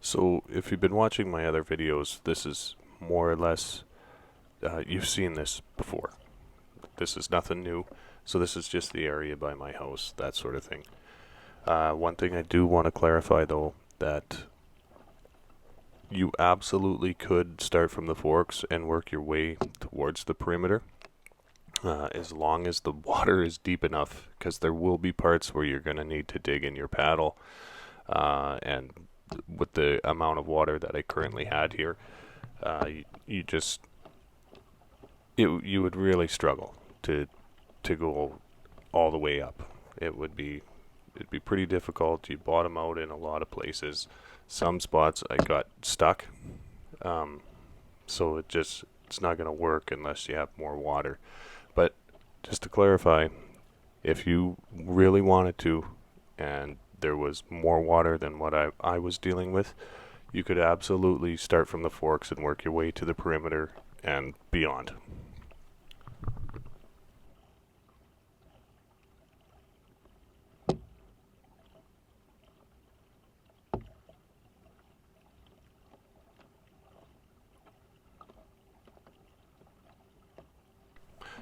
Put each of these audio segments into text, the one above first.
So if you've been watching my other videos, this is more or less, you've seen this before. This is nothing new. So this is just the area by my house, that sort of thing. One thing I do want to clarify though, that you absolutely could start from the forks and work your way towards the perimeter. As long as the water is deep enough, because there will be parts where you're going to need to dig in your paddle, and with the amount of water that I currently had here, you just you would really struggle to go all the way up. It'd be pretty difficult. You bottom out in a lot of places. Some spots I got stuck, so it's not going to work unless you have more water. But just to clarify, if you really wanted to, and there was more water than what I was dealing with, you could absolutely start from the forks and work your way to the perimeter and beyond.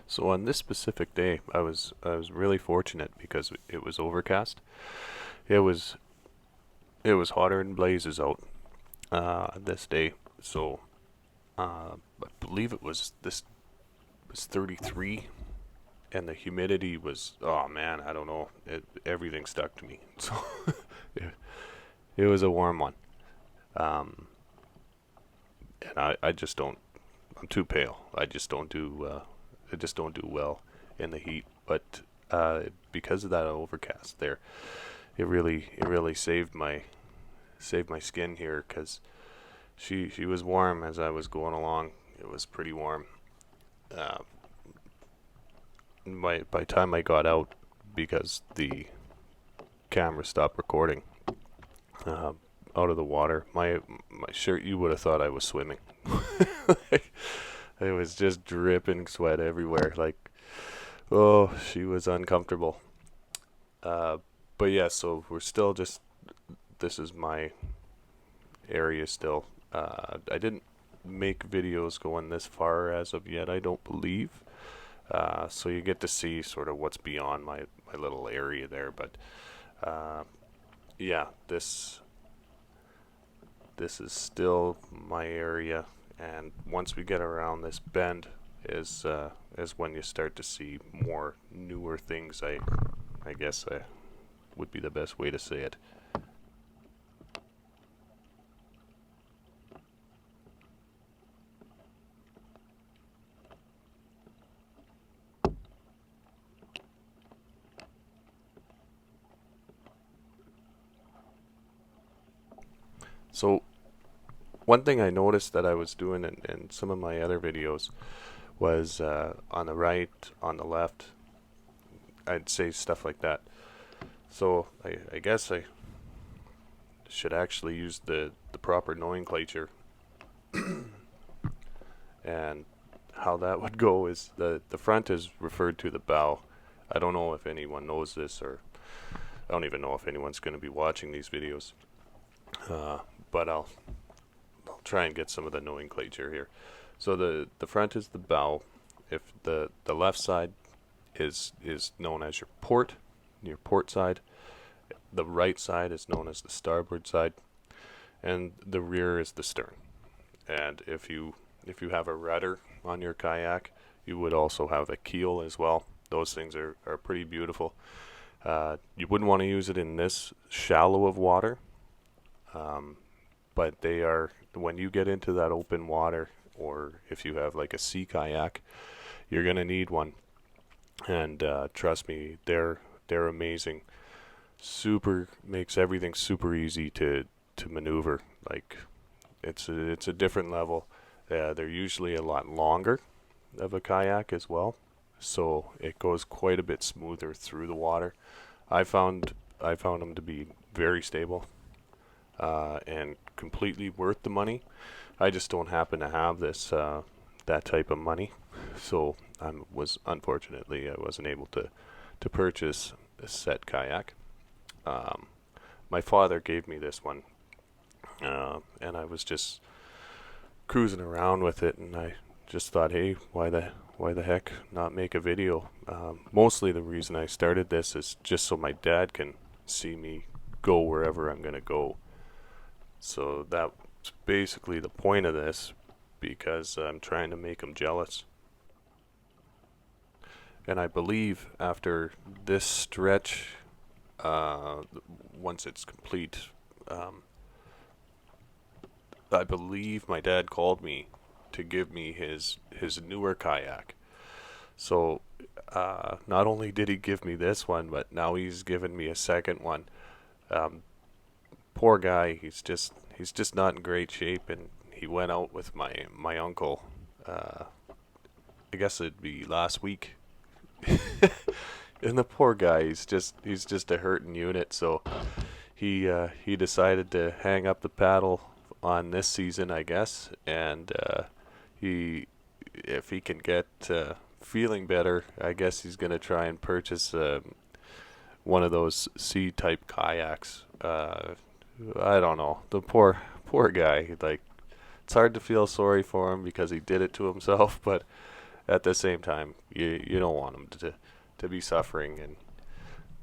So on this specific day, I was really fortunate because it was overcast. It was it was hotter than blazes out this day. So I believe it was this was 33, and the humidity was, oh man, I don't know. Everything stuck to me. So it, it was a warm one. Um, and I just don't. I'm too pale. I just don't do well in the heat. But because of that overcast there, it really saved my skin here because she was warm as I was going along. It was pretty warm. Uh, by the time I got out, because the camera stopped recording, uh, out of the water, my shirt, you would have thought I was swimming. It was just dripping sweat everywhere. Like, oh, she was uncomfortable. Uh, but yeah, so we're still just, this is my area still. I didn't make videos going this far as of yet, I don't believe. So you get to see sort of what's beyond my little area there. But uh, yeah, this is still my area. And once we get around this bend, is when you start to see more newer things. I guess would be the best way to say it. So one thing I noticed that I was doing in some of my other videos was on the right, on the left, I'd say stuff like that. So I guess I should actually use the proper nomenclature. And how that would go is the front is referred to the bow. I don't know if anyone knows this, or I don't even know if anyone's going to be watching these videos. Uh, but I'll try and get some of the nomenclature here. So the front is the bow. If the left side is known as your port side. The right side is known as the starboard side, and the rear is the stern. And if you have a rudder on your kayak, you would also have a keel as well. Those things are pretty beautiful. You wouldn't want to use it in this shallow of water, um, but they are, when you get into that open water, or if you have like a sea kayak, you're gonna need one. And trust me, they're amazing. Super makes everything super easy to maneuver. Like it's a different level. They're usually a lot longer of a kayak as well, so it goes quite a bit smoother through the water. I found them to be very stable, and completely worth the money. I just don't happen to have this that type of money, so was unfortunately I wasn't able to purchase a set kayak. Um, my father gave me this one and I was just cruising around with it, and I just thought, hey, why the heck not make a video? Mostly the reason I started this is just so my dad can see me go wherever I'm gonna go. So that's basically the point of this, because I'm trying to make him jealous. And I believe after this stretch, uh, once it's complete, um, I believe my dad called me to give me his newer kayak. So not only did he give me this one, but now he's given me a second one. Um, Poor guy, he's just not in great shape, and he went out with my uncle. Uh, I guess it'd be last week. And the poor guy, he's just a hurting unit. So he decided to hang up the paddle on this season, I guess, and he if he can get feeling better, I guess he's gonna try and purchase one of those C type kayaks. I don't know. The poor guy. Like, it's hard to feel sorry for him because he did it to himself, but at the same time, you don't want him to be suffering, and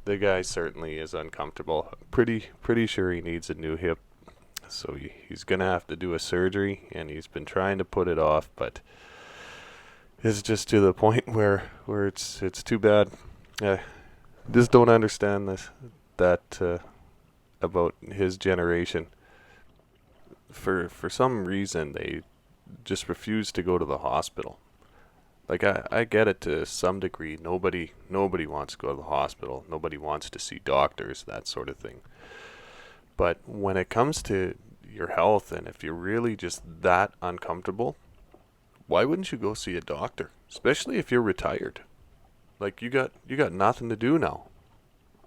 the guy certainly is uncomfortable. Pretty sure he needs a new hip, so he's gonna have to do a surgery, and he's been trying to put it off, but it's just to the point where it's too bad. I just don't understand that about his generation. For some reason, they just refuse to go to the hospital. Like, I get it to some degree. Nobody wants to go to the hospital. Nobody wants to see doctors, that sort of thing. But when it comes to your health, and if you're really just that uncomfortable, why wouldn't you go see a doctor? Especially if you're retired. Like, you got nothing to do now.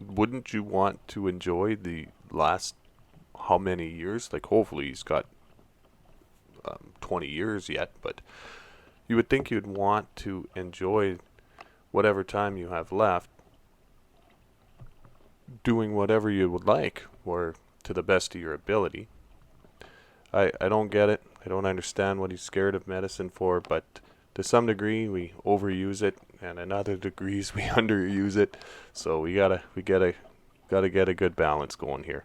Wouldn't you want to enjoy the last how many years? Like, hopefully he's got 20 years yet, but you would think you'd want to enjoy whatever time you have left doing whatever you would like, or to the best of your ability. I don't get it. I don't understand what he's scared of medicine for, but to some degree we overuse it, and in other degrees we underuse it. So we gotta get a good balance going here.